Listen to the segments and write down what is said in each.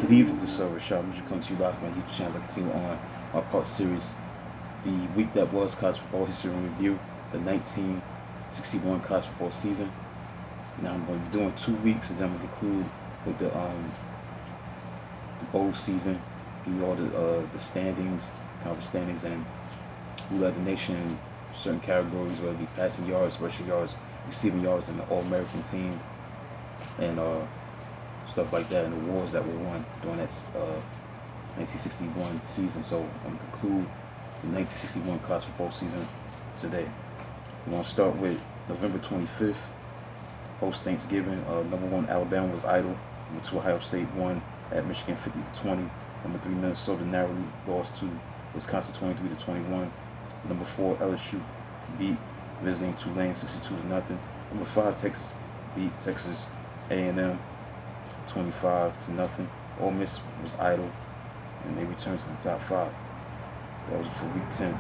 Good evening to Server Shop. We should come to you live from my YouTube channel as I continue on our part series, the week that was college football history and review, the 1961 college football season. Now I'm going to be doing 2 weeks, and then I'm going to conclude with the bowl season, give you all the standings, conference standings, and who led the nation in certain categories, whether it be passing yards, rushing yards, receiving yards, and the All-American team, and stuff like that, and the awards that were won during that 1961 season. So I'm going to conclude the 1961 college football season today. We're going to start with November 25th, post Thanksgiving. Number 1 Alabama was idle. Number 2 Ohio State won at Michigan 50-20. Number 3 Minnesota narrowly lost to Wisconsin 23-21. Number 4 LSU beat visiting Tulane 62-0. Number 5 Texas beat Texas A&M 25-0. Ole Miss was idle, and they returned to the top 5. That was for week 10.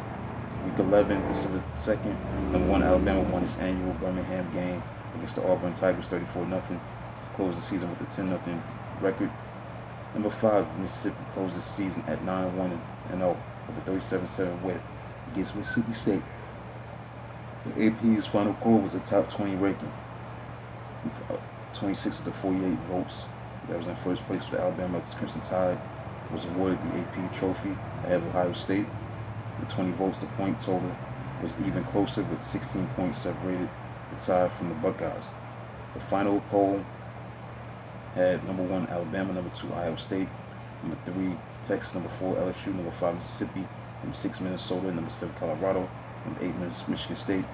Week 11, December 2nd, number 1 Alabama won its annual Birmingham game against the Auburn Tigers 34-0 to close the season with a 10-0 record. Number 5 Mississippi closed the season at 9-1-0 with a 37-7 win against Mississippi State. The AP's final score was a top 20 ranking with 26 of the 48 votes. That was in first place for the Alabama Crimson Tide, was awarded the AP trophy ahead of Ohio State. With 20 votes, the point total was even closer, with 16 points separated the Tide from the Buckeyes. The final poll had number 1 Alabama, number 2 Ohio State, number 3 Texas, number 4 LSU, number 5 Mississippi, number 6 Minnesota, number 7 Colorado, number 8 Michigan State,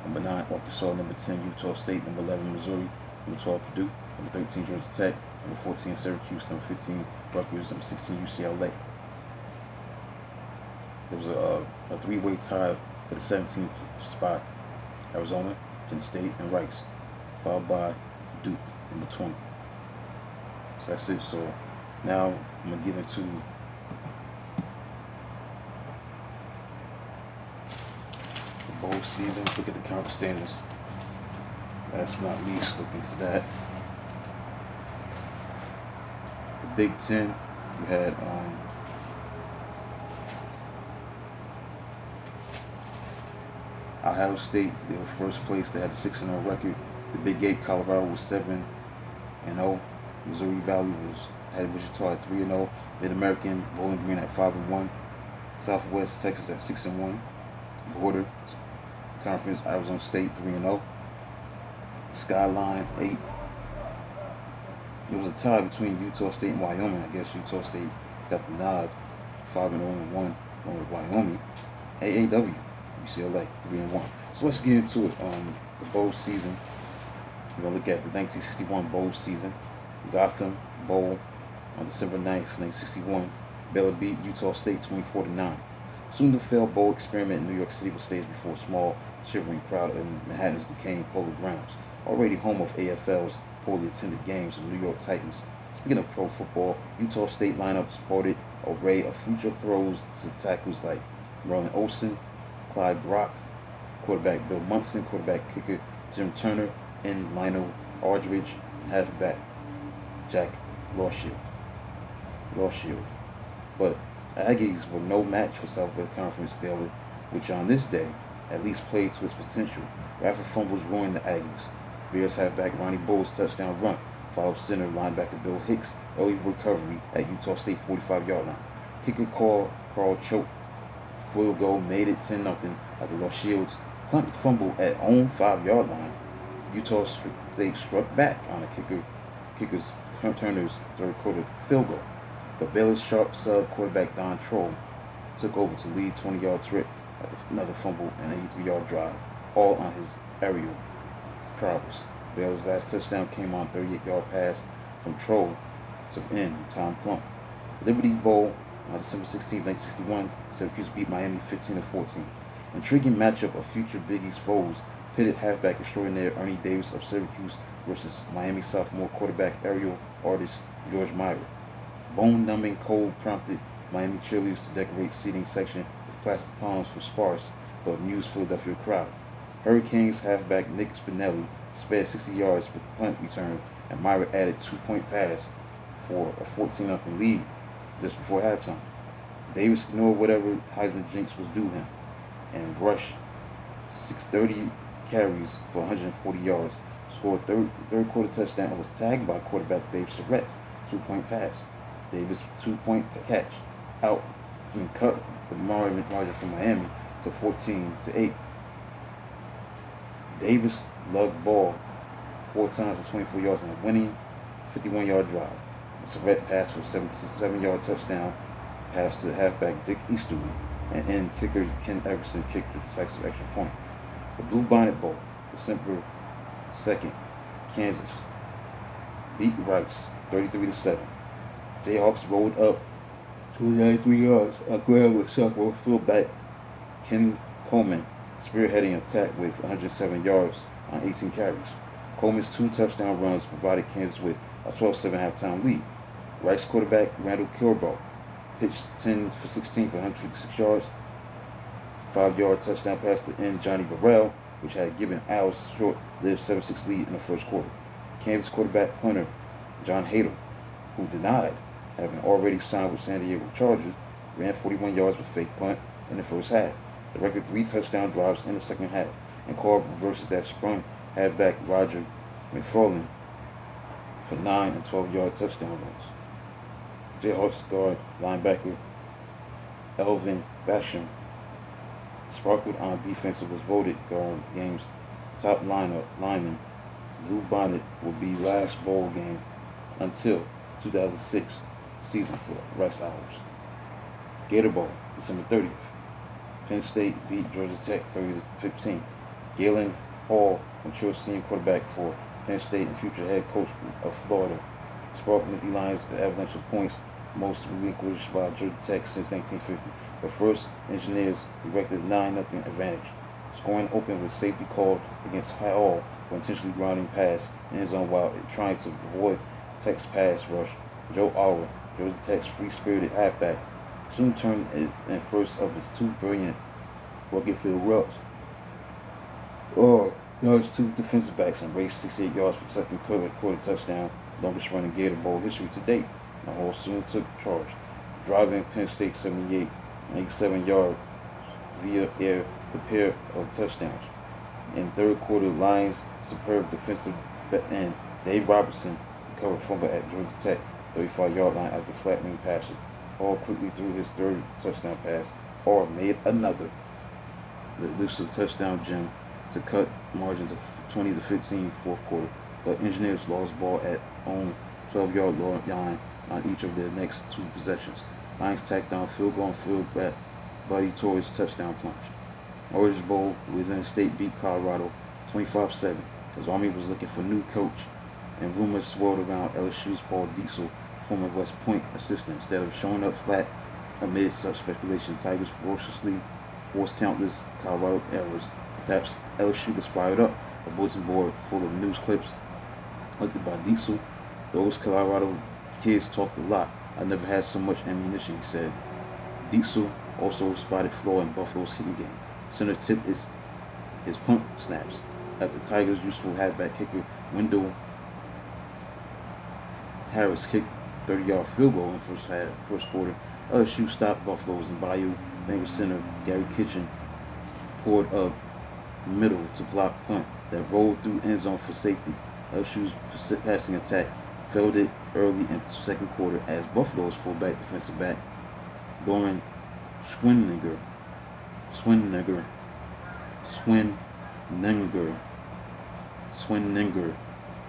number 9 Arkansas, number 10 Utah State, number 11 Missouri, number 12 Purdue, number 13 Georgia Tech, number 14 Syracuse, number 15 Rutgers, number 16 UCLA. There was a three-way tie for the 17th spot: Arizona, Penn State, and Rice, followed by Duke, number 20. So that's it. So now I'm going to get into the bowl season. Look at the conference standings. Last but not least, look into that. The Big Ten, you had Ohio State. They were first place. They had a 6-0 record. The Big 8, Colorado was 7-0. Missouri Valley had Wichita at 3-0. Mid-American, Bowling Green at 5-1. Southwest Texas at 6-1. Border Conference, Arizona State 3-0. Skyline 8. It was a tie between Utah State and Wyoming. I guess Utah State got the nod, 5-0 and 1 with Wyoming. AAW, UCLA 3-1. So let's get into it. The bowl season. We're gonna look at the 1961 bowl season. Gotham Bowl on December 9th, 1961. Baylor beat Utah State 24-9. Soon the failed bowl experiment in New York City was staged before a small, shivering crowd in Manhattan's decaying Polo Grounds, already home of AFL's poorly attended games of the New York Titans. Speaking of pro football, Utah State lineup sported an array of future pros to tackles like Merlin Olsen, Clyde Brock, quarterback Bill Munson, quarterback kicker Jim Turner, and Lionel Aldridge, halfback Jack Lawshield. But Aggies were no match for Southwest Conference Baylor, which on this day at least played to its potential. After fumbles ruined the Aggies. Bears halfback Ronnie Bull's touchdown run followed center linebacker Bill Hicks' early recovery at Utah State 45-yard line. Kicker Carl Choate field goal made it 10-0 after Lawshield's punt fumble at own 5-yard line. Utah State struck back on the kicker's Turner's third quarter field goal. But Baylor's sharp sub quarterback Don Troll took over to lead 20-yard trip after another fumble and an 83-yard drive, all on his aerial prowess. Baylor's last touchdown came on a 38-yard pass from Troll to end Tom Plum. Liberty Bowl on December 16, 1961, Syracuse beat Miami 15-14. Intriguing matchup of future Big East foes pitted halfback extraordinaire Ernie Davis of Syracuse versus Miami sophomore quarterback aerial artist George Myra. Bone-numbing cold prompted Miami cheerleaders to decorate seating section with plastic palms for sparse but amused Philadelphia crowd. Hurricanes halfback Nick Spinelli spared 60 yards with the punt return, and Myra added 2-point pass for a 14-0 lead just before halftime. Davis ignored whatever Heisman jinx was due him and rushed 630 carries for 140 yards, scored third quarter touchdown, and was tagged by quarterback Dave Surratt's 2-point pass. Davis' 2-point catch out and cut the margin for Miami to 14-8. Davis lugged ball 4 times for 24 yards in a winning 51-yard drive. Surratt passed for a 7-yard touchdown pass to halfback Dick Easterly, and end kicker Ken Everson kicked the decisive extra point. The Blue Bonnet Bowl, December 2nd, Kansas beat Rice 33-7. Jayhawks rolled up 293 yards on ground with sophomore fullback Ken Coleman spearheading an attack with 107 yards on 18 carries. Coleman's 2 touchdown runs provided Kansas with a 12-7 halftime lead. Rice quarterback Randall Kilbaugh pitched 10 for 16 for 156 yards, 5-yard touchdown pass to end Johnny Burrell, which had given Owls a short-lived 7-6 lead in the first quarter. Kansas quarterback punter John Hadle, who denied having already signed with San Diego Chargers, ran 41 yards with fake punt in the first half, directed 3 touchdown drives in the second half, and called reverses that sprung halfback Roger McFarland for 9 and 12-yard touchdown runs. Jayhawks guard linebacker Elvin Basham sparkled on defense and was voted guard game's top lineman. Blue Bonnet will be last bowl game until 2006 season for Rice Owls. Gator Bowl, December 30th. Penn State beat Georgia Tech 30-15. Galen Hall, mature senior quarterback for Penn State and future head coach of Florida, sparked the Lions an avalanche of points, most relinquished by Georgia Tech since 1950. But first, Engineers erected a 9-0 advantage, scoring open with safety called against Hall for intentionally grounding pass in his own while trying to avoid Tech's pass rush. Joe Auer, Georgia Tech's free-spirited halfback, soon turned in first of his 2 brilliant rugged-field runs. Yards 2 defensive backs and raced 68 yards for second quarter touchdown, longest running Gator Bowl history to date. And Hall soon took charge, driving Penn State 78 87-yard via air to pair of touchdowns. In third quarter, Lions superb defensive end Dave Robertson recovered fumble at Georgia Tech 35-yard line after flattening passes. Hall quickly threw his 3rd touchdown pass, or made another elusive touchdown gem to cut margin to 20-15 fourth quarter, but Engineers lost ball at own 12-yard line on each of their next 2 possessions. Lions tacked on field goal and field back Buddy Torres touchdown plunge. Orange Bowl, Louisiana State beat Colorado 25-7 as Army was looking for new coach, and rumors swirled around LSU's Paul Diesel, former West Point assistant. Instead of showing up flat amid such speculation, Tigers ferociously forced countless Colorado errors. Perhaps LSU was fired up, a bulletin board full of news clips collected by Diesel. Those Colorado kids talked a lot. I never had so much ammunition, he said. Diesel also spotted flaw in Buffalo's kicking game. Center tip is his punt snaps. After Tigers' useful halfback kicker Wendell Harris kicked 30-yard field goal in first quarter, LSU stopped Buffalo's and Bayou Bengals center Gary Kitchen poured up middle to block punt that rolled through end zone for safety. LSU's passing attack failed it early in the second quarter as Buffalo's fullback defensive back Doran Schwenninger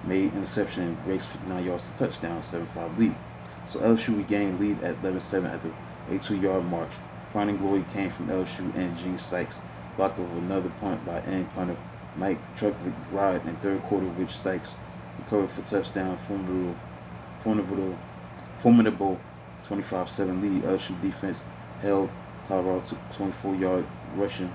made interception and raced 59 yards to touchdown, 7-5 lead. So LSU regained lead at 11-7 at the 82-yard march. Crowning glory came from LSU and Gene Sykes, blocked over another punt by end punter Mike Chuck McBride in third quarter, which Sykes recovered for touchdown. Formidable 25-7 lead. LSU defense held Colorado to 24-yard rushing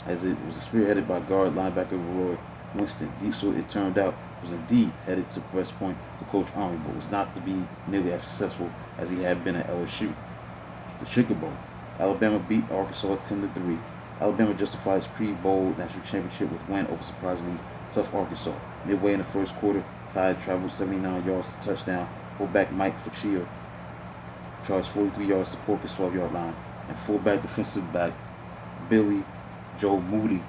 as it was spearheaded by guard linebacker Roy Winston. Diesel, it turned out, was indeed headed to West Point to coach Army, but was not to be nearly as successful as he had been at LSU. The Sugar Bowl. Alabama beat Arkansas 10-3. Alabama justified its pre-bowl national championship with win over surprisingly tough Arkansas. Midway in the first quarter, Tide traveled 79 yards to touchdown Fullback Mike Faccia charged 43 yards to Porky's 12-yard line. And fullback defensive back Billy Joe Moody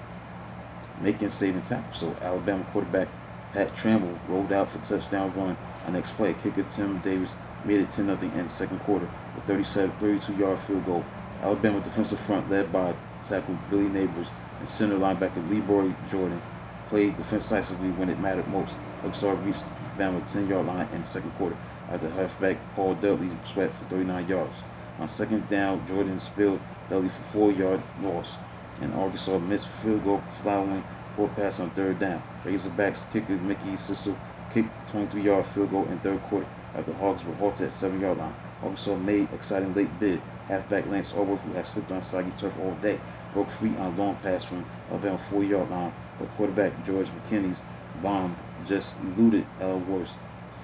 making saving tackle. So Alabama quarterback Pat Tramble rolled out for touchdown run on next play. Kicker Tim Davis made it 10-0 in the second quarter with 32-yard field goal. Alabama defensive front led by tackle Billy Neighbors and center linebacker Leroy Jordan played decisively when it mattered most. Arkansas reached Bama 10-yard line in the second quarter after halfback Paul Dudley swept for 39 yards. On second down, Jordan spilled Dudley for 4-yard loss, and Arkansas missed field goal following poor pass on third down. Razorbacks kicker Mickey Sissel kicked 23-yard field goal in third quarter after Hogs were halted at 7-yard line. Arkansas made exciting late bid. Halfback Lance Orworth, who had slipped on soggy turf all day, broke free on a long pass from Alabama 4-yard line, but quarterback George McKinney's bomb just eluded Elworth's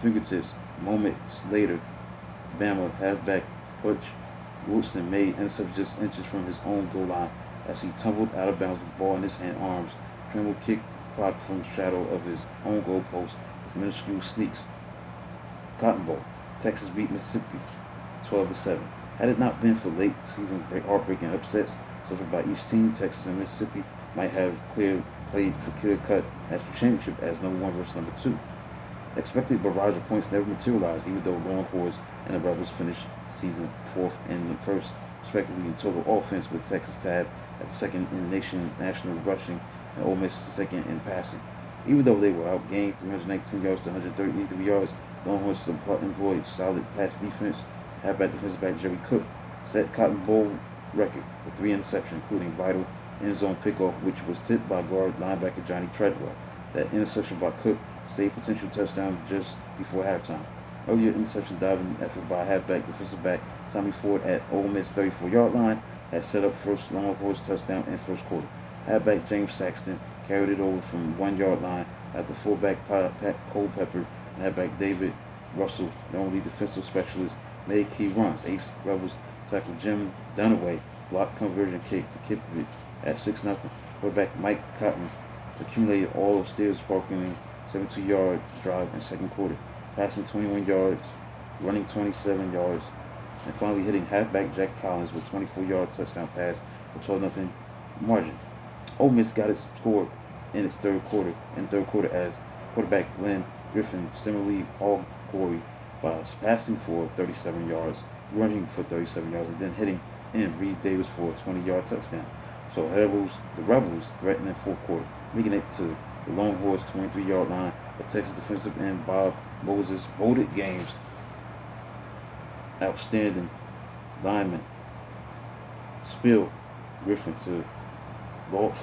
fingertips. Moments later, Bama halfback Butch Wilson made intercept just inches from his own goal line as he tumbled out of bounds with the ball in his arms. Trimble kicked clock from the shadow of his own goal post with minuscule sneaks. Cotton Bowl. Texas beat Mississippi 12-7. Had it not been for late season heartbreaking upsets suffered by each team, Texas and Mississippi might have played for clear-cut national championship as number 1 versus number 2. Expected barrage of points never materialized, even though Longhorns and the Rebels finished season 4th and 1st, respectively, in total offense, with Texas tied at second in the national rushing and Ole Miss second in passing. Even though they were outgained 319 yards to 133 yards, Longhorns employed solid pass defense. Halfback defensive back Jerry Cook set Cotton Bowl record with 3 interceptions, including vital end zone pickoff, which was tipped by guard linebacker Johnny Treadwell. That interception by Cook saved potential touchdown just before halftime. Earlier interception diving effort by halfback defensive back Tommy Ford at Ole Miss 34-yard line had set up first Longhorns touchdown in first quarter. Halfback James Saxton carried it over from 1-yard line after fullback Culpepper and halfback David Russell, the only defensive specialist, made key runs. Ace Rebels tackle Jim Dunaway blocked conversion kick to keep it at 6-0. Quarterback Mike Cotton accumulated all of Steele's sparkling 72-yard drive in second quarter, passing 21 yards, running 27 yards, and finally hitting halfback Jack Collins with 24-yard touchdown pass for 12-0 margin. Ole Miss got its score in its third quarter as quarterback Glenn Griffin similarly all Corey by passing for 37 yards, running for 37 yards, and then hitting in Reed Davis for a 20-yard touchdown. So the Rebels threatened in fourth quarter, making it to the Longhorns 23-yard line, but Texas defensive end Bob Moses voted game's outstanding lineman spilled Griffin for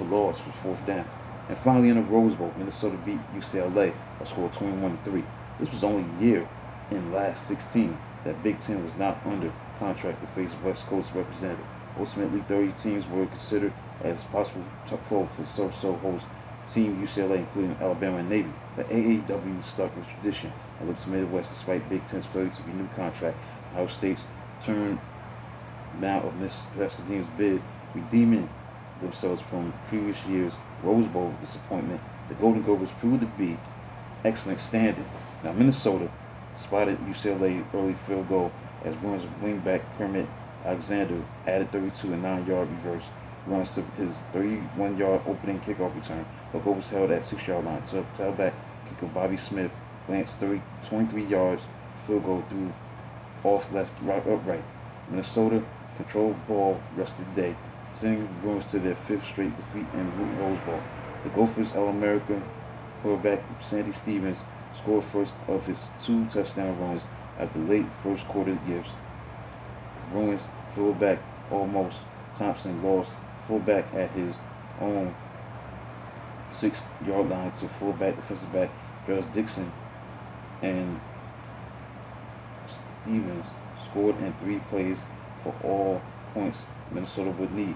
loss for fourth down. And finally in the Rose Bowl, Minnesota beat UCLA by score 21-3. This was only a year in last 16 that Big Ten was not under contract to face West Coast representative. Ultimately, 30 teams were considered as possible top four for so host Team UCLA, including Alabama and Navy. The AAW stuck with tradition and looked to Midwest despite Big Ten's failure to renew contract. Ohio State's turn now of Miss Pasadena's bid, redeeming themselves from previous year's Rose Bowl disappointment. The Golden Gophers proved to be excellent standing. Now Minnesota spotted UCLA early field goal as Bruins wingback Kermit Alexander added 32 and 9-yard reverse runs to his 31-yard opening kickoff return. The Gophers held at 6-yard line. So tailback kicker Bobby Smith glanced 23 yards field goal through off left right upright. Minnesota controlled the ball rest of the day, sending the Bruins to their 5th straight defeat in the Rose Bowl. The Gophers All-American quarterback Sandy Stevens scored first of his 2 touchdown runs after late first quarter gives. Bruins fullback almost Thompson lost fullback at his own 6-yard line to fullback defensive back Charles Dixon, and Stevens scored in 3 plays for all points Minnesota would need.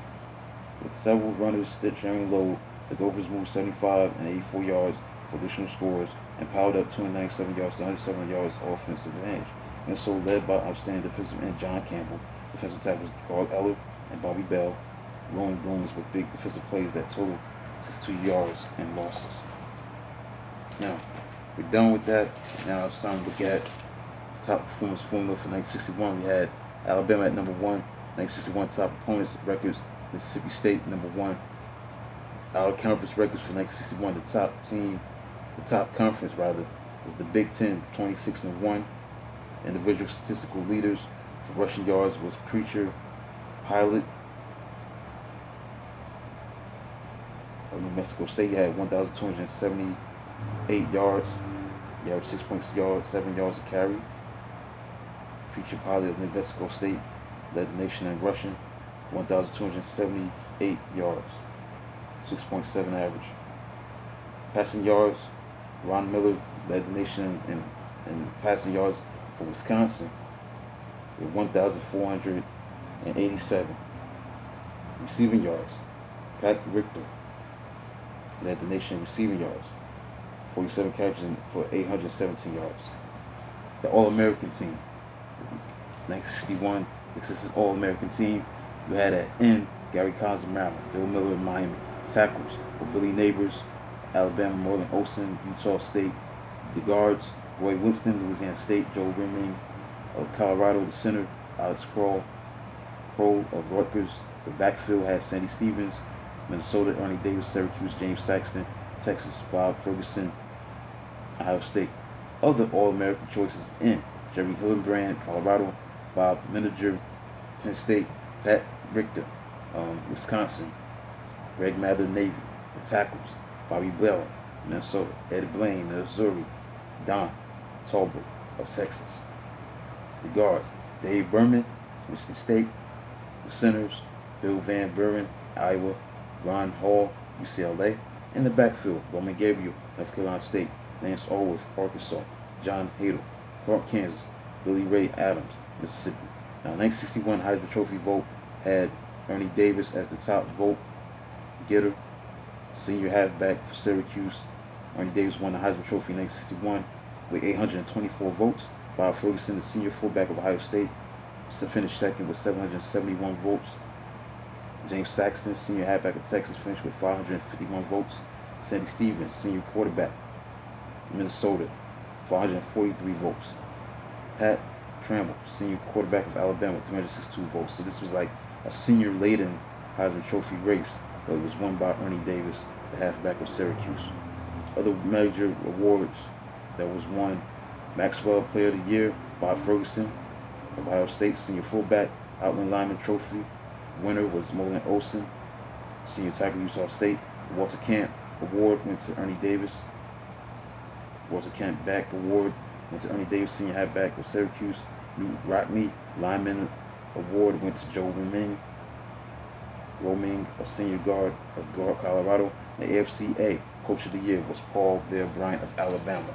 With several runners sharing load, the Gophers moved 75 and 84 yards for additional scores and piled up 297 yards to 107 yards offensive advantage. Minnesota led by outstanding defensive end John Campbell, defensive tackles Carl Eller and Bobby Bell, rolling Bruins with big defensive plays that totaled 62 yards and losses. Now, we're done with that. Now it's time to look at Top performance formula for 1961, we had Alabama at number 1. 1961 top opponents records, Mississippi State number 1. Out of conference records for 1961, the top conference rather, was the Big Ten, 26-1. Individual statistical leaders for rushing yards was Preacher Pilot of New Mexico State. He had 1,278 yards. He averaged 6.7 yards a carry. Preacher Pilot of New Mexico State led the nation in rushing, 1,278 yards, 6.7 average. Passing yards, Ron Miller led the nation in passing yards for Wisconsin with 1,487. Receiving yards, Pat Richter led the nation in receiving yards, 47 catches for 817 yards. The All-American team, 1961, this is All-American team. We had at end Gary Collins of Maryland, Bill Miller of Miami. Tackles were Billy Neighbors, Alabama, Morgan Olson, Utah State. The guards, Roy Winston, Louisiana State, Joe Rimling of Colorado. The center, Alex Kroll of Rutgers. The backfield had Sandy Stevens, Minnesota, Ernie Davis, Syracuse, James Saxton, Texas, Bob Ferguson, Ohio State. Other All-American choices in Jerry Hillenbrand, Colorado, Bob Miniger, Penn State, Pat Richter, Wisconsin, Greg Mather, Navy. The tackles, Bobby Bell, Minnesota, Ed Blaine, Missouri, Don Talbot of Texas. The guards, Dave Berman, Michigan State. The centers, Bill Van Buren, Iowa, Ron Hall, UCLA. In the backfield, Roman Gabriel, North Carolina State, Lance Allworth, Arkansas, John Hadle, Clark, Kansas, Billy Ray Adams, Mississippi. Now, 1961 Heisman Trophy vote had Ernie Davis as the top vote getter, senior halfback for Syracuse. Ernie Davis won the Heisman Trophy in 1961 with 824 votes. Bob Ferguson, the senior fullback of Ohio State, finished second with 771 votes. James Saxton, senior halfback of Texas, finished with 551 votes. Sandy Stevens, senior quarterback, Minnesota, 443 votes. Pat Trammell, senior quarterback of Alabama, 362 votes. So this was like a senior-laden Heisman Trophy race, but it was won by Ernie Davis, the halfback of Syracuse. Other major awards that was won: Maxwell Player of the Year, Bob Ferguson of Ohio State, senior fullback. Outland Lineman Trophy winner was Morgan Olson, senior tackle, Utah State. The Walter Camp Award went to Ernie Davis. Walter Camp Back Award went to Ernie Davis, senior halfback of Syracuse. Lou Rockne Lineman Award went to Joe Roming, a senior guard of Colorado. The AFCA Coach of the Year was Paul Bear Bryant of Alabama.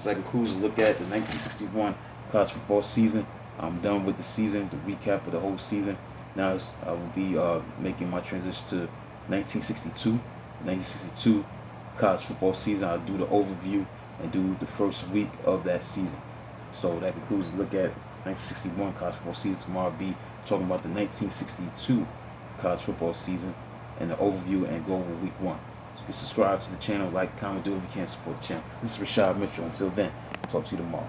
So that concludes a look at the 1961 college football season. I'm done with the season, the recap of the whole season. Now I will be making my transition to 1962. 1962 college football season. I'll do the overview and do the first week of that season. So that concludes a look at 1961 college football season. Tomorrow I'll be talking about the 1962 college football season and the overview and go over week 1. So you can subscribe to the channel, like, comment, do if you can support the channel. This is Rashad Mitchell. Until then, talk to you tomorrow.